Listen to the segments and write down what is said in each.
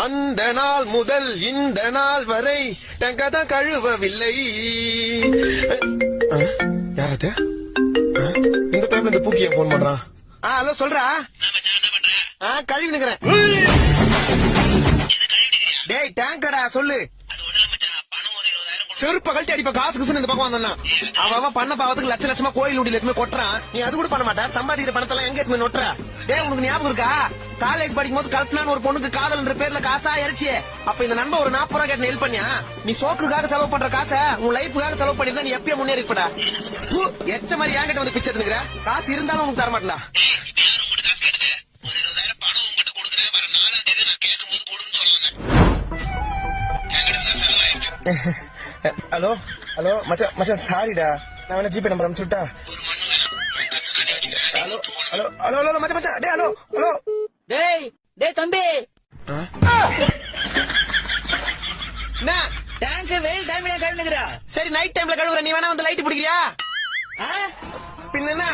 அந்த நாள் முதல் இந்த நாள் வரை டங்கதான் கழுவவில்லை. யாராவது இந்த டைம்ல இந்த பூக்கிய போன் பண்றான்? ஹலோ சொல்றா. கழுவி நிக்கிறேன். டேய் டேங்கடா சொல்லு. செருப்ப கழட்டி அடிப்ப காசு குசுன்னு இந்த பக்கம் வந்தா அவன் பண்ண பாவத்துக்கு லட்ச லட்சமா கோயில் உண்டியில எதுவுமே கொட்டுறான். நீ அது கூட பண்ண மாட்டா. சம்பாதிக்கிற பணத்தெல்லாம் எங்க எதுவுமே நொட்டுற. டேய் உனக்கு ஞாபகம் இருக்கா காலேஜ் படிக்கும் போது கல்பனான்னு ஒரு பொண்ணுக்கு காதல்ன்ற பேர்ல காசா இறைச்சியே. அப்ப இந்த நண்பன் ஒரு 40 ரூபா கேட்டு ஹெல்ப் பண்ணியா? நீ சோக்குக்காக செலவு பண்ற காசை உன் லைஃபுக்காக செலவு பண்ணிருந்தா நீ எப்பயே முன்னேறி இருப்படா. எச்ச மாதிரி என்கிட்ட வந்து பிச்சை எடுத்துக்கிற. காசு இருந்தாலும் உனக்கு தர மாட்டா. ஹலோ ஹலோ மச்சான் மச்சான் சாரிடா. நான் வேணா ஜிபே நம்பர் அனுப்பிச்சுட்டா? ஹலோ ஹலோ ஹலோ ஹலோ மச்சான் மச்சான். டேய் ஹலோ ஹலோ. டேய் டேய் தம்பி, என்ன டேங்க் வெயில் டைம்ல கழுவுங்கடா. சரி நைட் டைம்ல கழுவுற. நீ வேணா வந்து லைட் பிடிக்கிறியா? பின்ன என்ன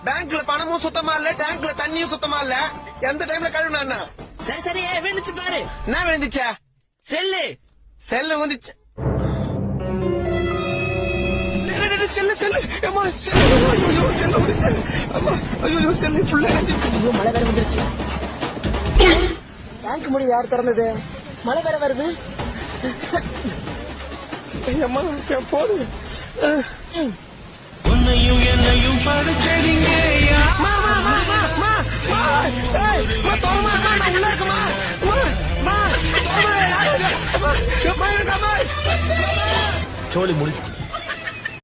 பேங்க்ல பணமும் சுத்தமா இல்ல, டேங்க்ல தண்ணியும் சுத்தமா இல்ல. எந்த டைம்ல கழுவுனா? சரி சரி விழுந்துச்சு பாரு. என்ன விழுந்துச்சா? செல்லு செல்லு வந்துச்சு. செல்லு செல்லு அம்மா செல்லு. ஐயோ செல்லு வந்துச்சு. அம்மா ஐயோ செல்லு ஃபுல்லா வந்துச்சு. மழை வேற வந்துருச்சு. டேங்க் மூடி யார் திறந்தது? மழை வேற வருது. அம்மா போடு. உன்னையும் என்னையும் படுத்தறிங்க சோழி முடிச்சு